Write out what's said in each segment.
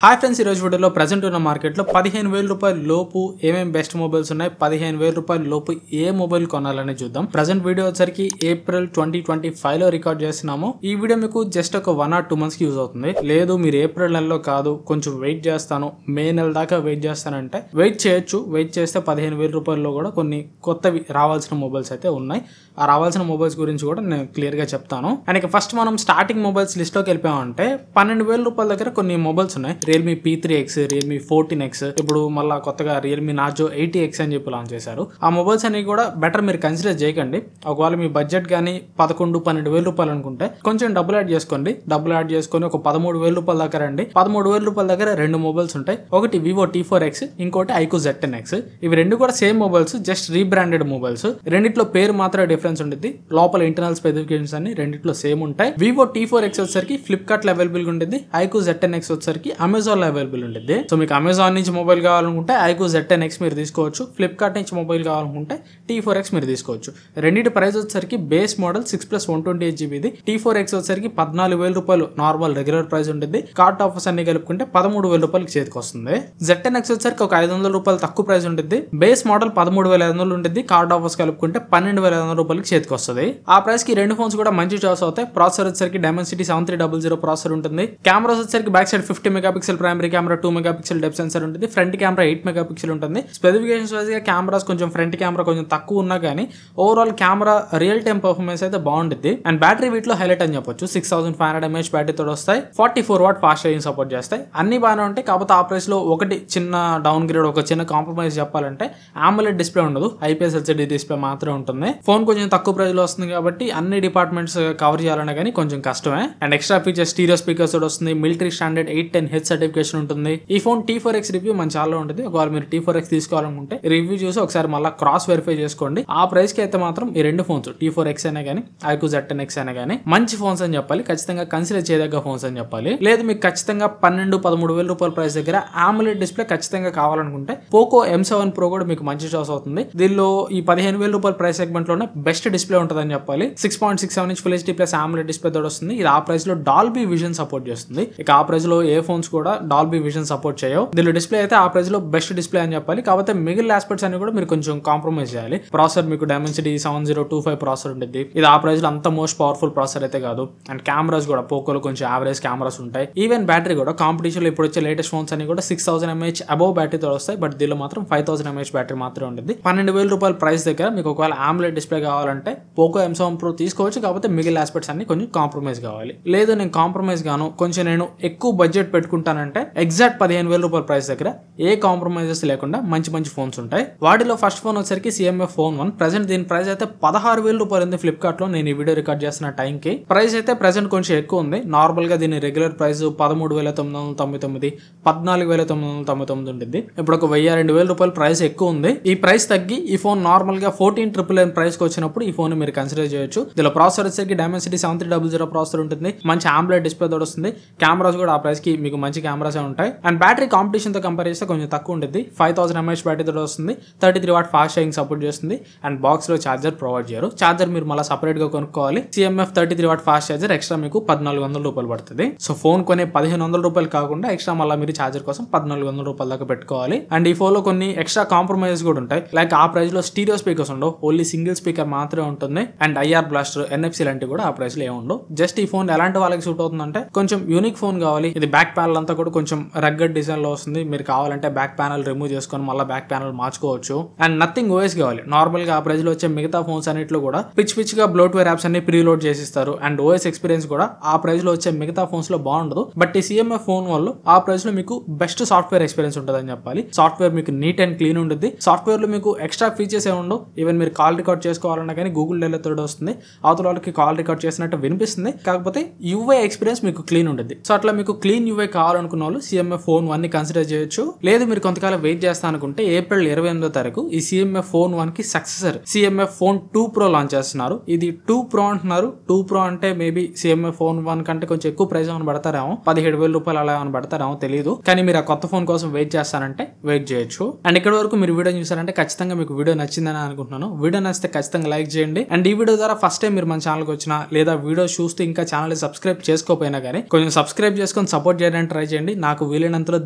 Hi friends, ఈ రోజు వీడియోలో ప్రెజెంట్ ఉన్న మార్కెట్లో 15,000 రూపాయల లోపు ఏమేమి బెస్ట్ మొబైల్స్ ఉన్నాయి, 15,000 రూపాయల లోపు ఏ మొబైల్ కొనాలని చూద్దాం. ప్రెజెంట్ వీడియో వచ్చరికి ఏప్రిల్ 2025 లో రికార్డ్ చేస్తున్నాము. ఈ వీడియో మీకు జస్ట్ ఒక 1 or 2 months కి యూజ్ అవుతుంది. లేదు మీరు ఏప్రిల్ నెలలో కాదు, కొంచెం వెయిట్ చేస్తాను, మే నెల దాకా వెయిట్ చేస్తానంటే వెయిట్ చేయొచ్చు. వెయిట్ చేస్తే 15,000 రూపాయల్లో కూడా కొన్ని కొత్తవి రావాల్సిన మొబైల్స్ అయితే ఉన్నాయి. ఆ రావాల్సిన మొబైల్స్ గురించి కూడా నేను క్లియర్ గా చెప్తాను. అండ్ ఇక ఫస్ట్ మనం స్టార్టింగ్ మొబైల్స్ లిస్ట్ లోకి వెళ్ళిపోయామంటే 12,000 రూపాయల దగ్గర కొన్ని మొబైల్స్ ఉన్నాయి. రియల్మీ P3X, రియల్మీ 14X, ఇప్పుడు మళ్ళీ కొత్తగా రియల్మీ నార్జో 80X అని చెప్పి లాంచ్ చేశారు. ఆ మొబైల్స్ అన్ని కూడా బెటర్ మీరు కన్సిడర్ చేయకండి. ఒకవేళ మీ బడ్జెట్ కానీ 11-12,000 రూపాయలు అనుకుంటే కొంచెం డబ్బులు యాడ్ చేసుకోండి. డబ్బులు యాడ్ చేసుకొని ఒక 13,000 రూపాయల దగ్గర రండి. 13,000 రూపాయల దగ్గర రెండు మొబైల్స్ ఉంటాయి. ఒకటి Vivo T4X, ఇంకోటి iQOO Z10X. ఇవి రెండు కూడా same mobiles, just rebranded mobiles. రెండిట్లో పేరు మాత్రమే డిఫరెన్స్ ఉంటుంది. లోపల ఇంటర్నల్ స్పెసిఫికేషన్స్ అన్ని రెండిట్లో సేమ్ ఉంటాయి. Vivo T4X వచ్చేసరికి ఫ్లిప్కార్ట్ లో అవైలబుల్ గా ఉంటుంది. iQOO Z10X వచ్చేసరికి అమెజాన్ లో అవైలబుల్ ఉంటుంది. సో మీకు అమెజాన్ నుంచి మొబైల్ కావాలనుకుంటే iQOO Z10X మీరు తీసుకోవచ్చు. ఫ్లిప్కార్ట్ నుంచి మొబైల్ కావాలనుకుంటే T4X మీరు తీసుకోవచ్చు. రెండింటి ప్రైస్ వచ్చేసరికి బేస్ మోడల్ 6+128GB, T4X వచ్చేసరికి 14,000 రూపాయలు నార్మల్ రెగ్యులర్ ప్రైస్ ఉంటుంది. కార్డ్ ఆఫర్స్ అన్ని కలుపుకుంటే 13,000 రూపాయలకి చేతికి వస్తుంది. Z10X వచ్చేసరికి ఒక 500 రూపాయలు తక్కువ ప్రైస్ ఉంటుంది. బేస్ మోడల్ 13,500 ఉంటుంది. కార్డ్ ఆఫర్స్ కలుపుకుంటే 12,500 రూపాయలకి చేతికి వస్తుంది. ఆ ప్రైస్ కి రెండు ఫోన్స్ కూడా మంచి చాయిస్ అవుతాయి. ప్రాసెసర్ వచ్చేసరికి Dimensity 7300 ప్రాసెసర్ ఉంటుంది. కెమెరాస్ వచ్చేసరికి back side 50 megapixel primary camera, 2 megapixel depth sensor ఉంటుంది. ఫ్రంట్ కెమెరా 8 మెగాపిక్సెల్ ఉంటుంది. స్పెసిఫికేషన్స్ వైజ్ గా కెమెరాస్ కొంచెం ఫ్రంట్ కెమెరా కొంచెం తక్కువ ఉన్నా కానీ overall camera real time performance అయితే బాగుంటుంది. అండ్ బ్యాటరీ వీటిలో హైలైట్ అని చెప్పొచ్చు. 6500 mAh బ్యాటరీతో వస్తాయి. 44 వాట్ ఫాస్ట్ ఛార్జింగ్ సపోర్ట్ చేస్తాయి. అన్ని బాగానే ఉంటాయి. కాకపోతే ఆ ప్రైస్ లో ఒకటి చిన్న డౌన్ గ్రేడ్, ఒక చిన్న కాంప్రమైజ్ చెప్పాలంటే AMOLED డిస్ప్లే ఉండదు, IPS LCD డిస్ప్లే మాత్రమే ఉంటుంది. ఫోన్ కొంచెం తక్కువ ప్రైస్ లో వస్తుంది కాబట్టి అన్ని డిపార్ట్మెంట్స్ కవర్ చేయాలన్నా కానీ కొంచెం కష్టమే. And extra features stereo speakers కూడా వస్తుంది. మిలిటరీ స్టాండర్డ్ 810H సర్టిఫికేషన్ ఉంటుంది. ఈ ఫోన్ T4X రివ్యూ మన ఛానల్లో ఉంటుంది. ఒకవేళ మీరు T4X తీసుకోవాలనుకుంటే రివ్యూ చూసి ఒకసారి మళ్ళీ క్రాస్ వెరిఫై చేసుకోండి. ఆ ప్రైస్ కి అయితే మాత్రం ఈ రెండు ఫోన్స్ T4X అయినా కానీ iQOO Z10X అయినా కానీ మంచి ఫోన్స్ అని చెప్పాలి. ఖచ్చితంగా కన్సిడర్ చేయదగ్గ ఫోన్స్ అని చెప్పాలి. లేదు మీకు ఖచ్చితంగా 12-13,000 రూపాయల ప్రైస్ దగ్గర AMOLED డిస్ప్లే ఖచ్చితంగా కావాలనుకుంటే Poco M7 Pro కూడా మీకు మంచి చాయిస్ అవుతుంది. దీనిలో ఈ 15,000 రూపాయల ప్రైస్ సెగ్మెంట్ లోనే బెస్ట్ డిస్ప్లే ఉంటుంది అని చెప్పాలి. 6.67 inch full HD plus AMOLED display తోడు వస్తుంది. ఇది ఆ ప్రైస్ లో డాల్బీ విజన్ సపోర్ట్ చేస్తుంది. ఇక ఆ ప్రైస్ లో ఏ ఫోన్స్ కూడా డాల్బీ విజన్ సపోర్ట్ చేయవు. దీనిలో డిస్ప్లే అయితే ఆ ప్రైస్ లో బెస్ట్ డిస్ప్లే అని చెప్పాలి. కాకపోతే మిగిలిన ఆస్పెక్ట్స్ అన్ని కూడా మీరు కొంచెం కాంప్రమైజ్ చేయాలి. ప్రాసెసర్ మీకు Dimensity 7025 ప్రాసెసర్ ఉంటుంది. ఇది ఆ ప్రైస్ లో అంత మోస్ట్ పవర్ఫుల్ ప్రాసెసర్ అయితే కాదు. అండ్ కెమెరాస్ కూడా పోకోలో కొంచెం యావరేజ్ కెమెరాస్ ఉంటాయి. ఈవెన్ బ్యాటరీ కూడా కాంపిటీషన్ లో ఇప్పుడు వచ్చే లేటెస్ట్ ఫోన్స్ అన్ని కూడా 6000 mAh అబౌవ్ బ్యాటరీతో వస్తాయి. బట్ దీనిలో మాత్రం 5000 mAh బ్యాటరీ మాత్రమే ఉంటుంది. 12,000 రూపాయల ప్రైస్ దగ్గర మీకు ఒకవేళ AMOLED డిస్ప్లే కావాలంటే Poco M7 Pro తీసుకోవచ్చు. కాకపోతే మిగిలిన ఆస్పెక్ట్స్ అన్ని కొంచెం కాంప్రమైజ్ కావాలి. లేదు నేను కాంప్రమైజ్ గాను, కొంచెం నేను ఎక్కువ బడ్జెట్ పెట్టుకుంటానంటే ఎగ్జాక్ట్ 15,000 రూపాయల ప్రైస్ దగ్గర ఏ కాంప్రమైజెస్ లేకుండా మంచి మంచి ఫోన్స్ ఉంటాయి. వాటిలో ఫస్ట్ ఫోన్ వచ్చరికి CMF Phone 1. ప్రెసెంట్ దీని ప్రైస్ అయితే 16,000 రూపాయలు ఉంది ఫ్లిప్కార్ట్ లో. నేను ఈ వీడియో రికార్డ్ చేస్తున్న టైం కి ప్రైస్ అయితే ప్రెసెంట్ కొంచెం ఎక్కువ ఉంది. నార్మల్ గా దీని రెగ్యులర్ ప్రైస్ 13,999, 14,999 ఉంటుంది. ఇప్పుడు ఒక 1,000-2,000 రూపాయల ప్రైస్ ఎక్కువ ఉంది. ఈ ప్రైస్ తగ్గి ఈ ఫోన్ నార్మల్ గా 14,999 ప్రైస్ కి వచ్చినప్పుడు ఈ ఫోన్ మీరు కన్సిడర్ చేయొచ్చు. దీనిలో ప్రాసెసర్ వచ్చేసరికి Dimensity 7300 ప్రాసెసర్ ఉంటుంది. మంచి AMOLED డిస్ప్లే తోడు వస్తుంది. కెమెరాస్ కూడా ఆ ప్రైస్ కి మీకు మంచి కెమెరాస్ ఉంటాయి. అండ్ బ్యాటరీ కాంపిటీషన్ తో కంపేర్ చేస్తే కొంచెం తక్కువ ఉంటుంది. 5000 mAh బ్యాటరీ తోడు వస్తుంది. 33 వాట్ ఫాస్ట్ ఛార్జింగ్ సపోర్ట్ చేస్తుంది. అండ్ బాక్స్ లో చార్జర్ ప్రొవైడ్ చేయరు. చార్జర్ మీరు మళ్ళీ సపరేట్ గా కొనుక్కోవాలి. CMF 33 watt fast charger extra మీకు 1,400 రూపాయలు పడుతుంది. సో ఫోన్ కొనే 1,500 రూపాయలు కాకుండా ఎక్స్ట్రా మళ్ళీ మీరు చార్జర్ కోసం 1,400 రూపాయల దాకా పెట్టుకోవాలి. అండ్ ఈ ఫోన్ లో కొన్ని ఎక్స్ట్రా కాంప్రమైజెస్ కూడా ఉంటాయి. లైక్ ఆ ప్రైస్ లో స్టీరియో స్పీకర్స్ ఉండవు, ఓన్లీ సింగిల్ స్పీకర్ మాత్రమే ఉంటుంది. అండ్ IR బ్లాస్టర్, NFC లాంటివి కూడా ఆ ప్రైస్ లో ఏముండవు. జస్ట్ ఈ ఫోన్ ఎలాంటి వాళ్ళకి సూట్ అవుతుందంటే కొంచెం యూనిక్ ఫోన్ కావాలి. ఇది బ్యాక్ ప్యానల్ అంతా కూడా కొంచెం రగ్గడ్ డిజైన్ లో వస్తుంది. మీరు కావాలంటే బ్యాక్ ప్యానల్ రిమూవ్ చేసుకొని మళ్ళీ బ్యాక్ ప్యానల్ మార్చుకోవచ్చు. అండ్ నథింగ్ OS కావాలి. నార్మల్ గా ఆ ప్రైస్ లో వచ్చే మిగతా ఫోన్స్ అన్నిట్లో కూడా పిచ్ గా బ్లోట్వేర్ యాప్స్ అన్ని ప్రీలోడ్ చేసిస్తారు. అండ్ OS ఎక్స్పీరియన్స్ కూడా ఆ ప్రైస్ లో వచ్చే మిగతా ఫోన్స్ లో బాగుండదు. బట్ ఈ CMF ఫోన్ వాళ్ళు ఆ ప్రైస్ లో మీకు బెస్ట్ సాఫ్ట్వేర్ ఎక్స్పీరియన్స్ ఉంటుంది అని చెప్పాలి. సాఫ్ట్వేర్ మీకు నీట్ అండ్ క్లీన్ ఉంటుంది. సాఫ్ట్వేర్ లో మీకు ఎక్స్ట్రా ఫీచర్స్ ఏమి ఉండవు. ఈవెన్ మీరు కాల్ రికార్డ్ చేసుకోవాలన్నా కానీ Google Dell తోడు వస్తుంది. అవతల వాళ్ళకి కాల్ రికార్డ్ చేసినట్టు వినిపిస్తుంది. కాకపోతే UI ఎక్స్పీరియన్స్ మీకు క్లీన్ ఉంటుంది. సో అట్లా మీకు క్లీన్ UI కావాలనుకున్న వాళ్ళు CMF Phone 1 ని కన్సిడర్ చేయొచ్చు. లేదు మీరు కొంతకాలం వెయిట్ చేస్తా అనుకుంటే ఏప్రిల్ 28వ తారీఖు ఈ CMF Phone 1 కి successor CMF Phone 2 Pro launch చేస్తున్నారు. ఇది 2 Pro అంటున్నారు. 2 Pro అంటే మేబీ CMF Phone 1 కంటే కొంచెం ఎక్కువ ప్రైస్ ఏమైనా పడతారేమో, 17,000 రూపాయలు అలా ఏమైనా పడతారేమో తెలియదు. కానీ మీరు ఆ కొత్త ఫోన్ కోసం వెయిట్ చేస్తానంటే వెయిట్ చేయొచ్చు. అండ్ ఇక్కడ వరకు మీరు వీడియో చూసారంటే ఖచ్చితంగా మీకు వీడియో నచ్చిందని అనుకుంటున్నాను. వీడియో నచ్చితే ఖచ్చితంగా లైక్ చేయండి. అండ్ ఈ వీడియో ద్వారా ఫస్ట్ టైం మీరు మన ఛానల్కి వచ్చినా లేదా వీడియో చూస్తూ ఇంకా ఛానల్ సబ్స్క్రైబ్ చేసుకోకపోయినా కానీ కొంచెం సబ్స్క్రైబ్ చేసుకొని సపోర్ట్ చేయడానికి ట్రై చేయండి. చేయండి. నాకు వీలైనంతలో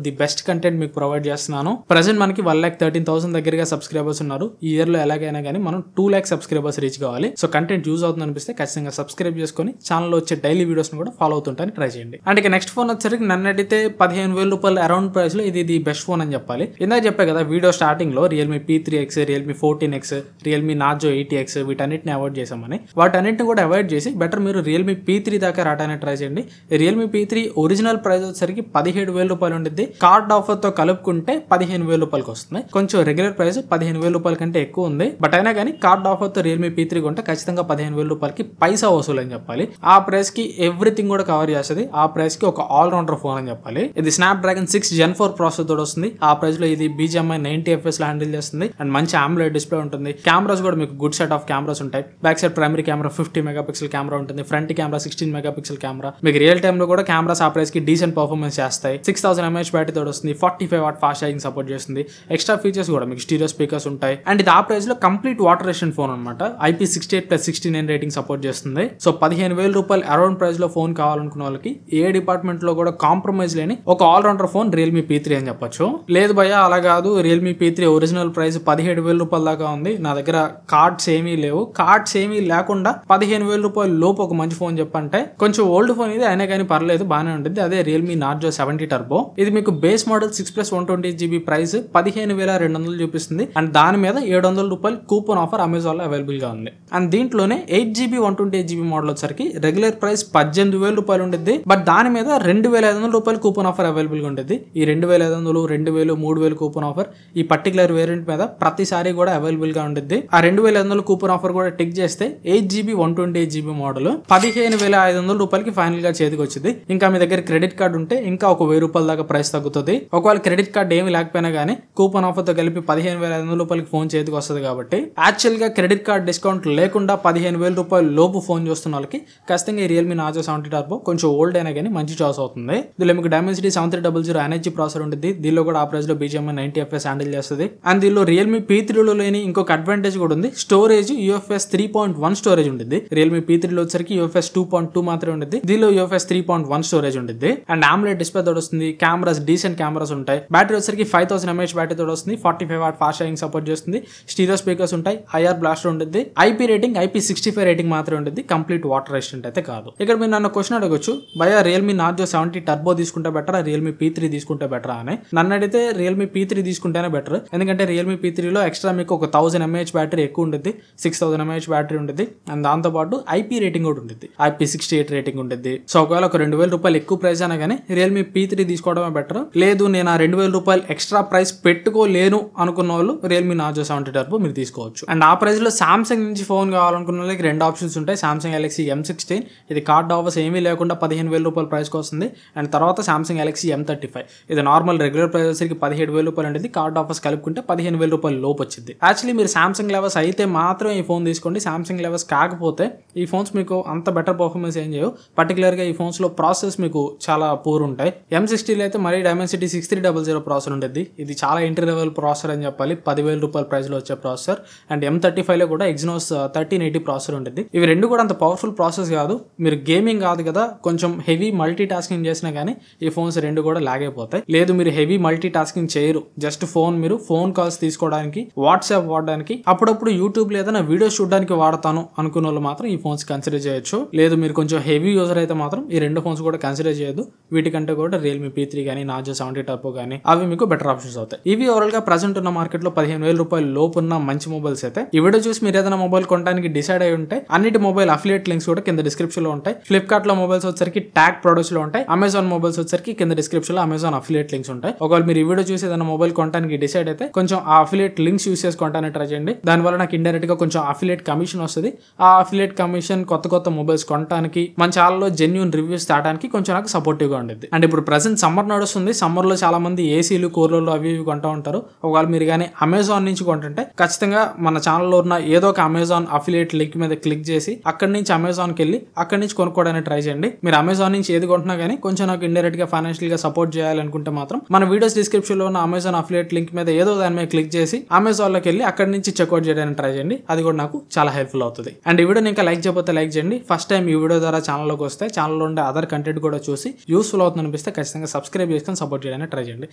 ది బెస్ట్ కంటెంట్ మీకు ప్రొవైడ్ చేస్తున్నాను. ప్రెజెంట్ మనకి 1,13,000 దగ్గరగా సబ్స్క్రైబర్స్ ఉన్నారు. ఈ ఇయర్ లో ఎలాగైనా కానీ మనం 2 lakh సబ్స్క్రైబర్స్ రీచ్ కావాలి. సో కంటెంట్ యూజ్ అవుతుంది అనిపిస్తే ఖచ్చితంగా సబ్స్క్రైబ్ చేసుకొని ఛానల్లో వచ్చే డైలీ వీడియోస్ కూడా ఫాలో అవుతుంటానికి ట్రై చేయండి. అండ్ ఇక నెక్స్ట్ ఫోన్ వచ్చేసరికి నన్ను అడిగితే 15,000 రూపాయలు అరౌండ్ ప్రైస్ లో ఇది ది బెస్ట్ ఫోన్ అని చెప్పాలి. ఇందాక చెప్పా కదా వీడియో స్టార్టింగ్ లో Realme P3X, Realme 14X, Realme Narzo 80X వీటన్నిటిని అవాయిడ్ చేసామని. వాటన్నిటిని కూడా అవాయిడ్ చేసి బెటర్ మీరు Realme P3 దాకా రావడానికి ట్రై చేయండి. Realme P3 ఒరిజినల్ ప్రైస్ వచ్చేసరికి 17,000 రూపాయలు ఉండిద్ది. కార్డ్ ఆఫర్ తో కలుపుకుంటే 15,000 రూపాయలకి వస్తుంది. కొంచెం రెగ్యులర్ ప్రైస్ 15,000 రూపాయల కంటే ఎక్కువ ఉంది. బట్ అయినా కానీ కార్డ్ ఆఫర్ తో Realme P3 కొంటే ఖచ్చితంగా 15,000 రూపాయలకి పైసా వసూలు అని చెప్పాలి. ఆ ప్రైస్ కి ఎవ్రీథింగ్ కూడా కవర్ చేస్తుంది. ఆ ప్రైస్ కి ఒక ఆల్ రౌండర్ ఫోన్ అని చెప్పాలి. ఇది Snapdragon 6 Gen 4 ప్రాసెసర్ తోటి వస్తుంది. ఆ ప్రైస్ లో ఇది BGMI 90 FPS లో హ్యాండిల్ చేస్తుంది. అండ్ మంచి AMOLED డిస్ప్లే ఉంటుంది. కెమెరాస్ కూడా మీకు గుడ్ సెట్ ఆఫ్ కెమెరాస్ ఉంటాయి. Back side primary camera 50 megapixel camera ఉంటుంది. Front camera 16 megapixel camera. మీకు రియల్ టైమ్ లో కూడా కెమెరాస్ ఆ ప్రైస్ కి డీసెంట్ పర్ఫార్మెన్స్ చేస్తాయి. 6000 mAh బ్యాటరీ తోటి వస్తుంది. 45 వాట్ ఫాస్ట్ ఛార్జింగ్ సపోర్ట్ చేస్తుంది. ఎక్స్ట్రా ఫీచర్స్ కూడా మీకు స్టీరియో స్పీకర్స్ ఉంటాయి. అండ్ ఇది ఆ ప్రైస్ లో కంప్లీట్ వాటర్ రెసిస్టెంట్ ఫోన్ అనమాట. IP68+69 రేటింగ్ సపోర్ట్ చేస్తుంది. సో 15,000 రూపాయలు అరౌండ్ ప్రైస్ లో ఫోన్ కావాలనుకున్న వాళ్ళకి ఏ డిపార్ట్మెంట్ లో కూడా కాంప్రమైజ్ లేని ఒక all rounder phone Realme P3 అని చెప్పొచ్చు. లేదు భయ్యా అలా కాదు, Realme P3 ఒరిజినల్ ప్రైస్ 17,000 రూపాయల దాకా ఉంది, నా దగ్గర కార్డ్స్ ఏమీ లేవు, కార్డ్స్ ఏమీ లేకుండా 15,000 రూపాయల లోపు ఒక మంచి ఫోన్ చెప్పంటే కొంచెం ఓల్డ్ ఫోన్ ఇది అయినా కానీ పర్లేదు బాగానే ఉంటుంది. అదే Realme Narzo 70 Turbo. ఇది మీకు బేస్ మోడల్ 6+128GB ప్రైస్ 15,200 చూపిస్తుంది. అండ్ దాని మీద 700 రూపాయలు కూపన్ ఆఫర్ అమెజాన్ లో అవైలబుల్ గా ఉంది. అండ్ దీంట్లోనే 8GB 128GB మోడల్ వచ్చరికి రెగ్యులర్ ప్రైస్ 18,000 రూపాయలు ఉంటుంది. బట్ దాని మీద 2,500 రూపాయలు కూపన్ ఆఫర్ అవైలబుల్ గా ఉంటుంది. ఈ 2,500, 2,000, 3,000 కూపన్ ఆఫర్ ఈ పర్టికులర్ వేరియంట్ మీద ప్రతిసారి కూడా అవైలబుల్ గా ఉంటుంది. ఆ 2,500 కూపన్ ఆఫర్ కూడా టిక్ చేస్తే 8GB 128GB మోడల్ 15,500 రూపాయలకి ఫైనల్ గా చేతికి వచ్చింది. ఇంకా మీ దగ్గర క్రెడిట్ కార్డు ఉంటే ఇంకా ఒక 1,000 రూపాయల దాకా ప్రైస్ తగ్గుతుంది. ఒకవేళ క్రెడిట్ కార్డు ఏమి లేకపోయినా కానీ కూపన్ ఆఫర్ తో కలిపి 15,500 రూపాయలకి ఫోన్ చేతికి వస్తుంది. కాబట్టి యాక్చువల్ గా క్రెడిట్ కార్డ్ డిస్కౌంట్ లేకుండా 15,000 రూపాయల లోపు ఫోన్ చూస్తున్న వాళ్ళకి ఖచ్చితంగా ఈ Realme Narzo 70 Turbo కొంచెం ఓల్డ్ అయినా కానీ మంచి చాయిస్ అవుతుంది. దీనిలో మీకు Dimensity 7300 ఎనర్జీ ప్రాసెసర్ ఉంటుంది. దీనిలో కూడా ఆ ప్రైస్ లో BGMI 90 FPS హ్యాండిల్ చేస్తుంది. అండ్ దీనిలో Realme P3 లో లేని ఇంకొక అడ్వాంటేజ్ కూడా ఉంది. స్టోరేజ్ UFS 3.1 స్టోరేజ్ ఉంటుంది. Realme P3 లో వచ్చరికి UFS 2.2 మాత్రమే ఉంటుంది. దీనిలో UFS 3.1 స్టోరేజ్ ఉంటుంది. అండ్ AMOLED డిస్ప్లే తోటి వస్తుంది. కెమెరాస్ డీసెంట్ కెమెరాస్ ఉంటాయి. బ్యాటరీ వచ్చరికి 5000 mAh బ్యాటరీ తోటి వస్తుంది. 45 వాట్ ఫాస్ట్ ఛార్జింగ్ సపోర్ట్ చేస్తుంది. స్టీరియో స్పీకర్స్ ఉంటాయి. IR బ్లాస్టర్ ఉంటుంది. IP రేటింగ్ IP65 రేటింగ్ మాత్రమే ఉంటుంది. కంప్లీట్ వాటర్ రెసిస్టెంట్ అయితే కాదు. ఇక్కడ మీరు నన్ను క్వశ్చన్ అడగొచ్చు, భయ్యా Realme Narzo 70 Turbo తీసుకుంటే బెటరా, Realme P3 తీసుకుంటే బెటరా అని. నన్ను అడిగితే Realme P3 తీసుకుంటేనే బెటర్. ఎందుకంటే Realme P3 లో ఎక్స్ట్రా మీకు ఒక 1000 mAh బ్యాటరీ ఎక్కువ ఉంటుంది. 6000 mAh బ్యాటరీ ఉంటుంది. అండ్ దాంతో పాటు IP రేటింగ్ కూడా ఉంటుంది. IP68 రేటింగ్ ఉంటుంది. సో ఒకవేళ ఒక 2,000 రూపాయలు ఎక్కువ ప్రైస్ అయినా కానీ Realme P3 తీసుకోవడమే బెటర్. లేదు నేను ఆ 2,000 రూపాయలు ఎక్స్ట్రా ప్రైస్ పెట్టుకోలేను అనుకున్న వాళ్ళు Realme Narzo 70 Turbo మీరు తీసుకోవచ్చు. అండ్ ఆ ప్రైస్ లో Samsung నుంచి ఫోన్ కావాలనుకున్న వాళ్ళకి 2 ఆప్షన్స్ ఉంటాయి. Samsung Galaxy M16 ఇది కార్డ్ ఆఫర్స్ ఏమీ లేకుండా 15,000 రూపాయల ప్రైస్కి వస్తుంది. అండ్ తర్వాత Samsung Galaxy M35 ఇది నార్మల్ రెగ్యులర్ ప్రైస్ వచ్చరికి 17,000 రూపాయలు ఉంటుంది. కార్డ్ ఆఫర్స్ కలుపుకుంటే 15,000 రూపాయలు లోపు వచ్చింది. యాక్చువల్లీ మీరు Samsung లెవెల్స్ అయితే మాత్రం ఈ ఫోన్ తీసుకోండి. Samsung లెవెల్స్ కాకపోతే ఈ ఫోన్స్ మీకు అంత బెటర్ పర్ఫార్మెన్స్ ఏం చేయవు. పర్టికులర్ గా ఈ ఫోన్స్ లో ప్రాసెస్ మీకు చాలా పూర్ ఉంటాయి. M60 అయితే మరీ Dimensity 6300 ప్రాసెసర్ ఉంటుంది. ఇది చాలా ఎంట్రీ లెవెల్ ప్రాసెసర్ అని చెప్పాలి. 10,000 రూపాయల ప్రైస్ లో వచ్చే ప్రాసెసర్. అండ్ M35 లో కూడా Exynos 1380 ప్రాసెసర్ ఉంటుంది. ఇవి రెండు కూడా అంత పవర్ఫుల్ ప్రాసెస్ కాదు. మీరు గేమింగ్ కాదు కదా, కొంచెం హెవీ మల్టీ టాస్కింగ్ చేసినా కానీ ఈ ఫోన్స్ రెండు కూడా లాగ్ అయిపోతాయి. లేదు మీరు హెవీ మల్టీ టాస్కింగ్ చేయరు, జస్ట్ మీరు ఫోన్ కాల్స్ తీసుకోవడానికి, వాట్సాప్ వాడడానికి, అప్పుడప్పుడు యూట్యూబ్ లేదా వీడియోస్ చూడడానికి వాడతాను అనుకున్న వాళ్ళు మాత్రం ఈ ఫోన్స్ కన్సిడర్ చేయొచ్చు. లేదు మీరు కొంచెం హెవీ యూజర్ అయితే మాత్రం ఈ రెండు ఫోన్స్ కూడా కన్సిడర్ చేయదు. వీటికంటే కూడా Realme P3 కానీ Narzo 70 Turbo కానీ అవి మీకు బెటర్ ఆప్షన్స్ అవుతాయి. ఇవి ఓవరాల్ గా ప్రెసెంట్ ఉన్న మార్కెట్ లో 15,000 రూపాయల లోపు ఉన్న మంచి మొబైల్స్ అయితే. ఈ వీడియో చూసి మీరు ఏదైనా మొబైల్ కొనడానికి డిసైడ్ అయి ఉంటే అన్నిటి మొబైల్ అఫిలియేట్ లింక్స్ కూడా కింద డిస్క్రిప్షన్ లో ఉంటాయి. ఫ్లిప్కార్ట్ లో మొబైల్స్ వచ్చరికి ట్యాగ్ ప్రొడక్ట్స్ లో ఉంటాయి. అమెజాన్ మొబైల్స్ వచ్చరికి కింద డిస్క్రిప్షన్ లో అమెజాన్ అఫిలియేట్ లింక్స్ ఉంటాయి. ఒకవేళ మీరు ఈ వీడియో చూసి ఏదైనా మొబైల్ కొనడానికి డిసైడ్ అయితే కొంచెం ఆ అఫిలియేట్ లింక్స్ యూస్ చేసుకుంటానే ట్రై చేయండి. దానివల్ల నాకు ఇండైరెక్ట్ గా కొంచెం అఫిలియేట్ కమిషన్ వస్తుంది. ఆ అఫిలియేట్ కమిషన్ కొత్త మొబైల్స్ కొనడానికి, మన ఛానల్లో జెన్యూన్ రివ్యూస్ తాగడానికి కొంచెం నాకు సపోర్టివ్ గా ఉండేది. అండ్ ఇప్పుడు ప్రెసెంట్ సమ్మర్ నడుస్తుంది. సమ్మర్ లో చాలా మంది ఏసీలు, కూలర్లు అవి ఇవి కొంటా ఉంటారు. ఒకవేళ మీరు కానీ అమెజాన్ నుంచి కొంటుంటే ఖచ్చితంగా మన ఛానల్లో ఉన్న ఏదో ఒక అమెజాన్ అఫిలియేట్ లింక్ మీద క్లిక్ చేసి అక్కడి నుంచి అమెజాన్కి వెళ్ళి అక్కడి నుంచి కొనుక్కోవడానికి ట్రై చేయండి. మీరు అమెజాన్ నుంచి ఏది కొంటున్నా కానీ కొంచెం నాకు ఇండైరెక్ట్ గా ఫైనాన్షియల్ గా సపోర్ట్ చేయాలనుకుంటే మాత్రం మన వీడియోస్ డిస్క్రిప్షన్ లో ఉన్న అమెజాన్ అఫిలియేట్ లింక్ మీద ఏదో దాని మీద క్లిక్ చేసి అమెజాన్ లోకి వెళ్ళి అక్కడి నుంచి చెక్అౌట్ చేయడానికి ట్రై చేయండి. అది కూడా నాకు చాలా హెల్ప్ఫుల్ అవుతుంది. అండ్ ఈ వీడియో ఇంకా లైక్ చేయకపోతే లైక్ చేయండి. ఫస్ట్ టైం ఈ వీడియో ద్వారా ఛానల్లోకి వస్తే ఛానల్లో ఉండే అదర్ కంటెంట్ కూడా చూసి యూస్ఫుల్ అవుతుంది అనిపిస్తే ఖచ్చితంగా సబ్స్క్రైబ్ చేసుకొని సపోర్ట్ చేయడానికి ట్రై చేయండి.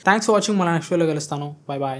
Thanks for watching. మళ్ళీ నెక్స్ట్ వీడియోలో కలుస్తాను. Bye bye.